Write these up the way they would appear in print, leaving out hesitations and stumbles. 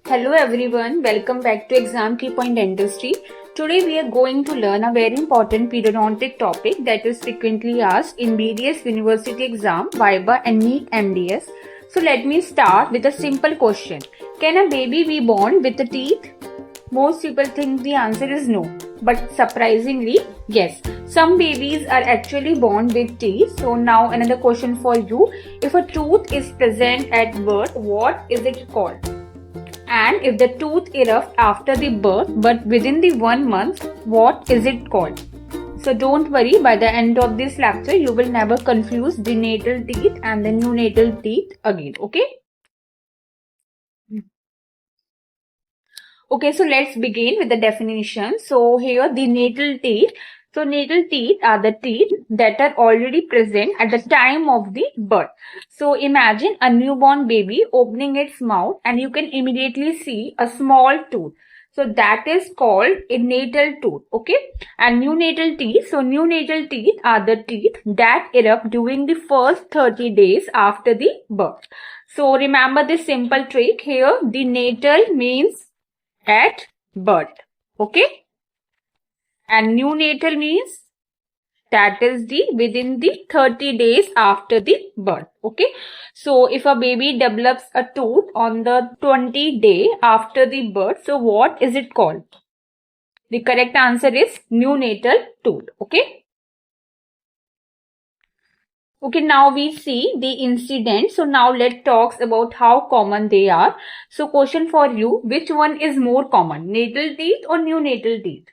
Hello everyone, welcome back to Exam Key Point Dentistry. Today we are going to learn a very important periodontic topic that is frequently asked in BDS University exam, Viva and NEET MDS. So let me start with a simple question. Can a baby be born with the teeth? Most people think the answer is no, but surprisingly, yes. Some babies are actually born with teeth. So now another question for you. If a tooth is present at birth, what is it called? And if the tooth erupts after the birth but within the 1 month, what is it called? So don't worry, by the end of this lecture, you will never confuse the natal teeth and the neonatal teeth again, okay? Okay, so let's begin with the definition. So here the natal teeth. So natal teeth are the teeth that are already present at the time of the birth. So imagine a newborn baby opening its mouth and you can immediately see a small tooth. So that is called a natal tooth, okay? And neonatal teeth. So neonatal teeth are the teeth that erupt during the first 30 days after the birth. So remember this simple trick here. The natal means at birth, okay? And neonatal means that is the within the 30 days after the birth, okay? So if a baby develops a tooth on the 20th day after the birth, so what is it called? The correct answer is neonatal tooth, okay? Okay, now we see the incident. So now let's talk about how common they are. So question for you, which one is more common, natal teeth or neonatal teeth?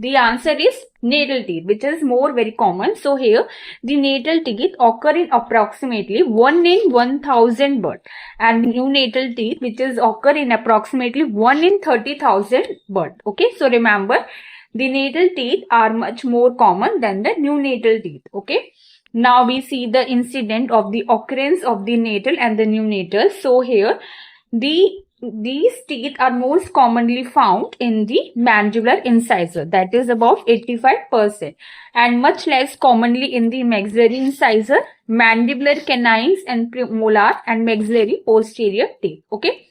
The answer is natal teeth, which is more very common. So here the natal teeth occur in approximately 1 in 1000 birth, and neonatal teeth which is occur in approximately 1 in 30,000 birth. Okay, so remember the natal teeth are much more common than the neonatal teeth. Okay. Now we see the incident of the occurrence of the natal and the neonatal. So here these teeth are most commonly found in the mandibular incisor, that is about 85%, and much less commonly in the maxillary incisor, mandibular canines and premolar and maxillary posterior teeth. Okay.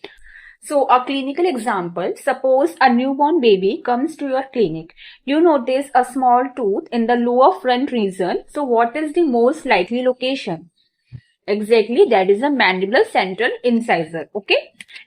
So a clinical example, suppose a newborn baby comes to your clinic. You notice a small tooth in the lower front region. So what is the most likely location? Exactly, that is a mandibular central incisor. Okay.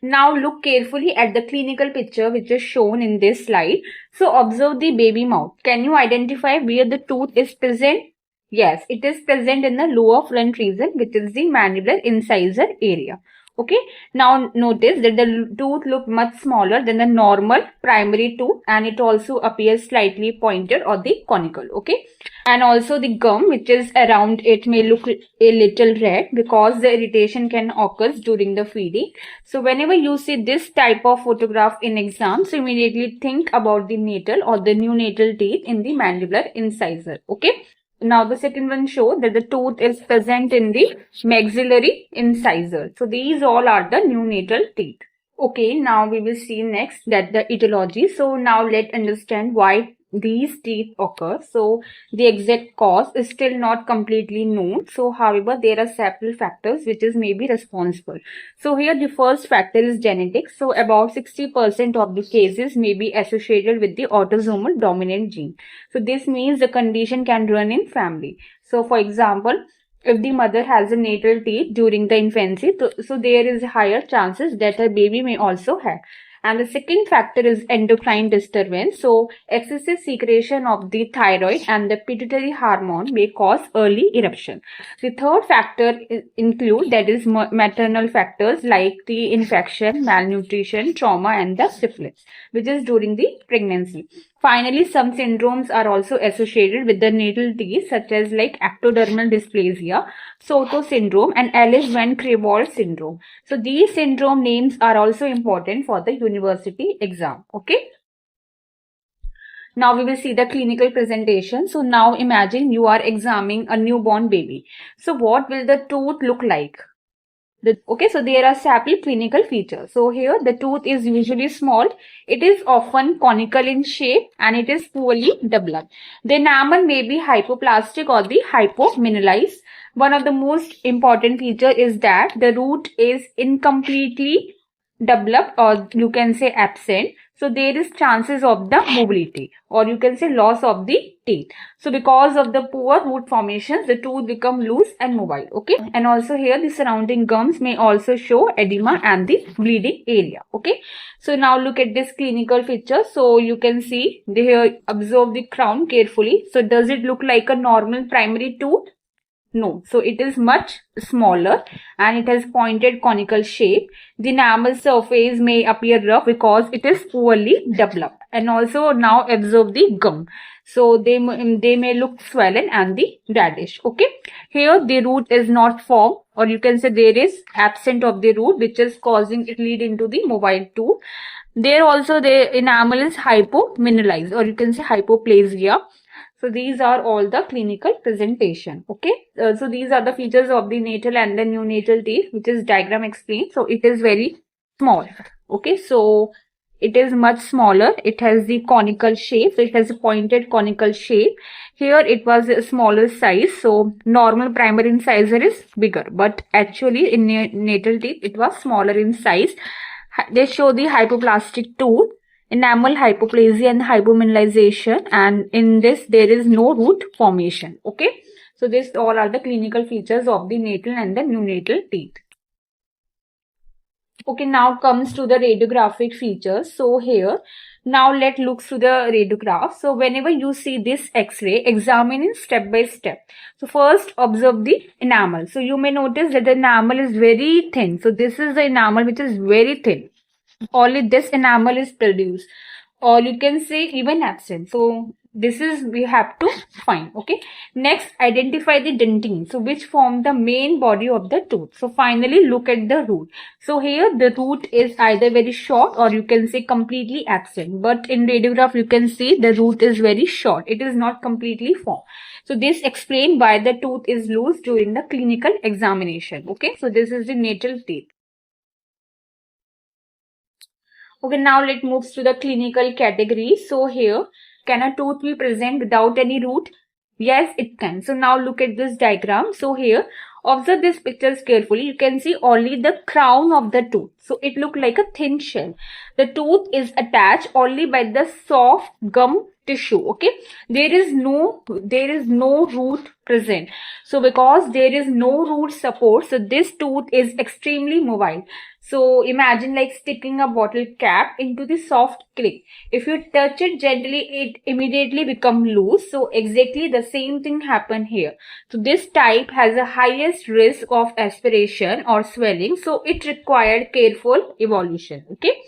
Now look carefully at the clinical picture which is shown in this slide. So observe the baby mouth. Can you identify where the tooth is present? Yes, it is present in the lower front region, which is the mandibular incisor area. Okay. Now notice that the tooth looks much smaller than the normal primary tooth, and it also appears slightly pointed or the conical. Okay. And also the gum which is around it may look a little red because the irritation can occur during the feeding. So whenever you see this type of photograph in exams, so immediately think about the natal or the neonatal teeth in the mandibular incisor. Okay. Now the second one shows that the tooth is present in the maxillary incisor. So these all are the neonatal teeth. Okay, now we will see next that the etiology. So now let's understand why these teeth occur. So the exact cause is still not completely known. So however, there are several factors which is maybe responsible. So here the first factor is genetics. So about 60% of the cases may be associated with the autosomal dominant gene. So this means the condition can run in family. So for example, if the mother has a natal teeth during the infancy, so there is higher chances that her baby may also have. And the second factor is endocrine disturbance. So excessive secretion of the thyroid and the pituitary hormone may cause early eruption. The third factor include that is maternal factors like the infection, malnutrition, trauma, and the syphilis, which is during the pregnancy. Finally, some syndromes are also associated with the natal teeth, such as like ectodermal dysplasia, Soto syndrome, and Ellis-Van Creveld syndrome. So these syndrome names are also important for the university exam. Okay. Now we will see the clinical presentation. So now imagine you are examining a newborn baby. So what will the tooth look like? Okay, so there are several clinical features. So here the tooth is usually small. It is often conical in shape and it is poorly developed. The enamel may be hypoplastic or the hypomineralized. One of the most important feature is that the root is incompletely developed, or you can say absent, so there is chances of the mobility, or you can say loss of the teeth. So because of the poor root formations, the tooth become loose and mobile. Okay, and also here the surrounding gums may also show edema and the bleeding area. Okay, so now look at this clinical feature. So you can see they here, observe the crown carefully. So does it look like a normal primary tooth? No, so it is much smaller and it has pointed conical shape. The enamel surface may appear rough because it is poorly developed. And also now observe the gum. So they may look swollen and the reddish. Okay, here the root is not formed, or you can say there is absent of the root, which is causing it lead into the mobile tooth. There also the enamel is hypomineralized, or you can say hypoplasia. So these are all the clinical presentation. Okay, so these are the features of the natal and the neonatal teeth, which is diagram explained. So it is very small. Okay, so it is much smaller. It has the conical shape. So it has a pointed conical shape. Here it was a smaller size. So normal primary incisor is bigger, but actually in natal teeth it was smaller in size. They show the hypoplastic tooth, enamel hypoplasia and hypomineralization, and in this there is no root formation. Okay, so this all are the clinical features of the natal and the neonatal teeth. Okay, now comes to the radiographic features. So here now let's look through the radiograph. So whenever you see this x-ray, examine it step by step. So first observe the enamel. So you may notice that the enamel is very thin. So this is the enamel which is very thin. Only this enamel is produced, or you can say even absent. So this is we have to find. Okay, next identify the dentine, so which form the main body of the tooth. So finally look at the root. So here the root is either very short, or you can say completely absent, but in radiograph you can see the root is very short. It is not completely formed. So this explains why the tooth is loose during the clinical examination. Okay, so this is the natal teeth. Okay, now let's move to the clinical category. So here, can a tooth be present without any root? Yes, it can. So now look at this diagram. So here, observe these pictures carefully. You can see only the crown of the tooth. So it looks like a thin shell. The tooth is attached only by the soft gum tissue. Okay, there is no root present. So because there is no root support, so this tooth is extremely mobile. So imagine like sticking a bottle cap into the soft clay. If you touch it gently, it immediately becomes loose. So exactly the same thing happened here. So this type has the highest risk of aspiration or swelling. So it required careful evolution. Okay.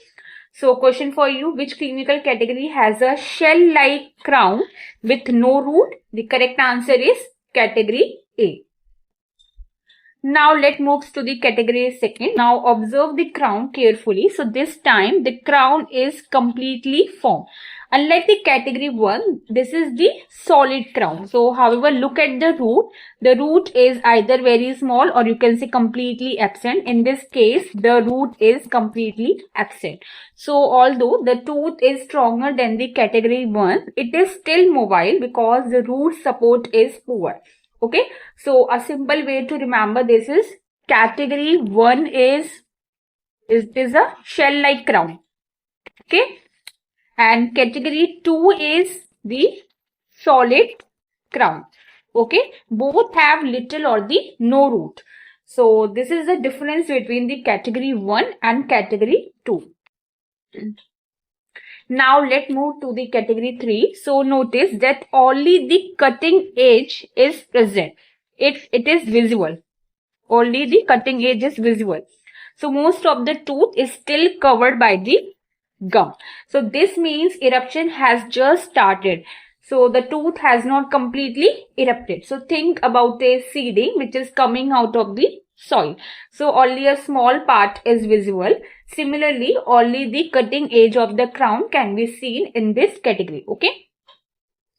So question for you, which clinical category has a shell-like crown with no root? The correct answer is category A. Now let's move to the category second. Now observe the crown carefully. So this time the crown is completely formed. Unlike the category 1, this is the solid crown. So however, look at the root. The root is either very small, or you can say completely absent. In this case, the root is completely absent. So although the tooth is stronger than the category 1, it is still mobile because the root support is poor. Okay, so a simple way to remember this is category 1 is a shell-like crown. Okay, and category 2 is the solid crown. Okay, both have little or the no root. So this is the difference between the category 1 and category 2. Now let's move to the category 3. So notice that only the cutting edge is present. It is visible. Only the cutting edge is visible. So most of the tooth is still covered by the gum. So this means eruption has just started. So the tooth has not completely erupted. So think about a seeding which is coming out of the soil. So only a small part is visible. Similarly, only the cutting edge of the crown can be seen in this category. Okay.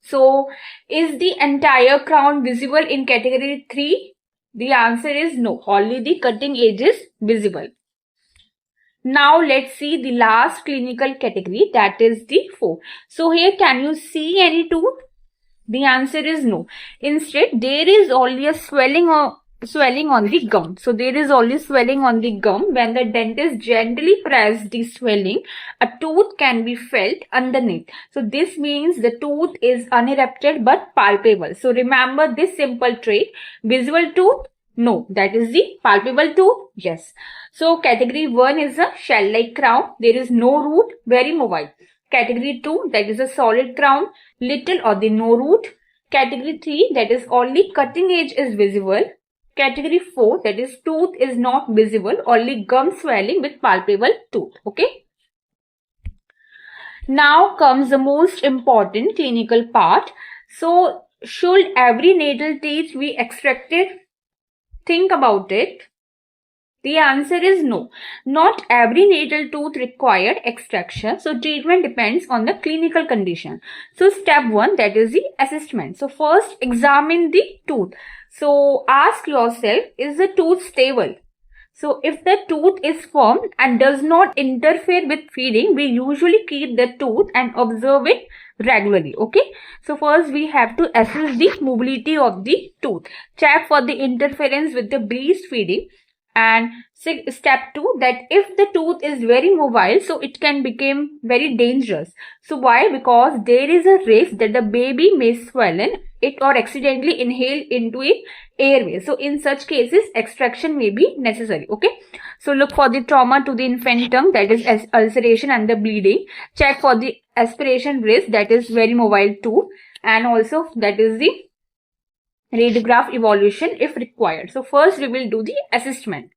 So is the entire crown visible in category 3? The answer is no. Only the cutting edge is visible. Now let's see the last clinical category, that is the 4. So here, can you see any tooth? The answer is no. Instead, there is only a swelling swelling on the gum. So there is always swelling on the gum. When the dentist gently press the swelling, a tooth can be felt underneath. So this means the tooth is unerupted but palpable. So remember this simple trait. Visual tooth? No. That is the palpable tooth? Yes. So category 1 is a shell-like crown. There is no root, very mobile. Category 2, that is a solid crown, little or the no root. Category 3, that is only cutting edge is visible. Category 4, that is tooth is not visible, only gum swelling with palpable tooth. Okay. Now comes the most important clinical part. So should every natal teeth be extracted? Think about it. The answer is no. Not every natal tooth required extraction. So treatment depends on the clinical condition. So step 1, that is the assessment. So first examine the tooth. So ask yourself, is the tooth stable? So if the tooth is firm and does not interfere with feeding, we usually keep the tooth and observe it regularly. Okay. So first we have to assess the mobility of the tooth. Check for the interference with the breastfeeding. And step 2, that if the tooth is very mobile, so it can become very dangerous. So why? Because there is a risk that the baby may swallow it or accidentally inhale into a airway. So in such cases, extraction may be necessary. Okay. So look for the trauma to the infant tongue, that is ulceration and the bleeding. Check for the aspiration risk, that is very mobile tooth, and also that is the radiograph evaluation if required. So first we will do the assessment.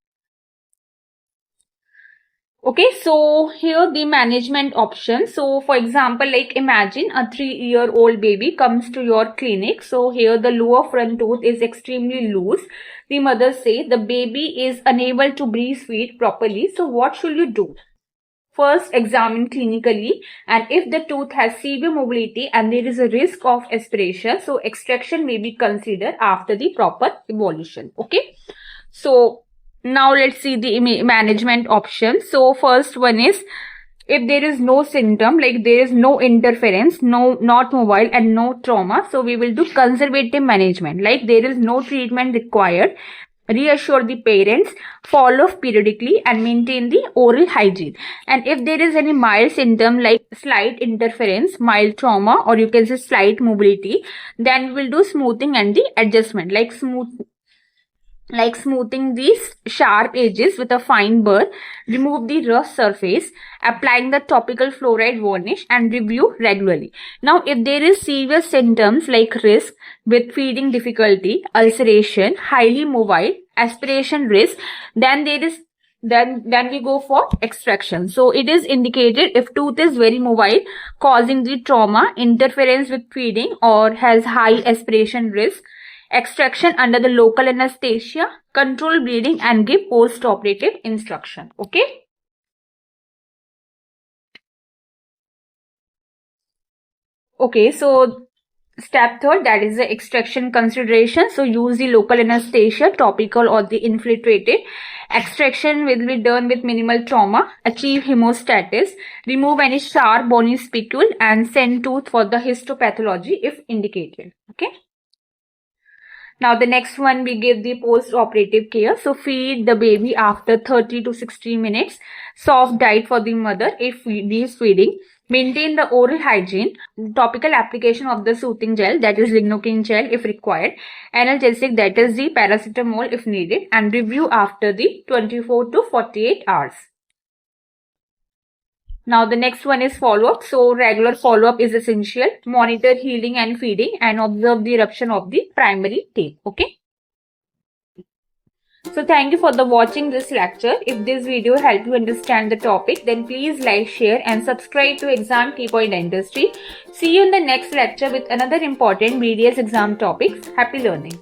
Okay, so here the management option. So for example, like imagine a 3-year-old baby comes to your clinic. So here the lower front tooth is extremely loose. The mother says the baby is unable to breastfeed properly. So what should you do? First, examine clinically, and if the tooth has severe mobility and there is a risk of aspiration, so extraction may be considered after the proper evaluation. Okay. So now let's see the management options. So first one is, if there is no symptom, like there is no interference, not mobile and no trauma, so we will do conservative management, like there is no treatment required. Reassure the parents, follow periodically and maintain the oral hygiene. And if there is any mild symptom like slight interference, mild trauma, or you can say slight mobility, then we will do smoothing and the adjustment, like smoothing these sharp edges with a fine burr, remove the rough surface, applying the topical fluoride varnish, and review regularly. Now, if there is severe symptoms like risk with feeding difficulty, ulceration, highly mobile, aspiration risk, then we go for extraction. So it is indicated if tooth is very mobile, causing the trauma, interference with feeding, or has high aspiration risk. Extraction under the local anesthesia, control bleeding, and give post-operative instruction. Okay. Okay, so step 3, that is the extraction consideration. So use the local anesthesia, topical or the infiltrated. Extraction will be done with minimal trauma. Achieve hemostasis. Remove any sharp bony spicule and send tooth for the histopathology if indicated. Okay. Now the next one, we give the post-operative care. So feed the baby after 30 to 60 minutes. Soft diet for the mother if breastfeeding. Maintain the oral hygiene. Topical application of the soothing gel, that is lignocaine gel if required. Analgesic, that is the paracetamol if needed. And review after the 24 to 48 hours. Now the next one is follow-up. So regular follow-up is essential. Monitor healing and feeding and observe the eruption of the primary teeth. Okay. So thank you for watching this lecture. If this video helped you understand the topic, then please like, share and subscribe to Exam Key Point Dentistry. See you in the next lecture with another important BDS exam topics. Happy learning.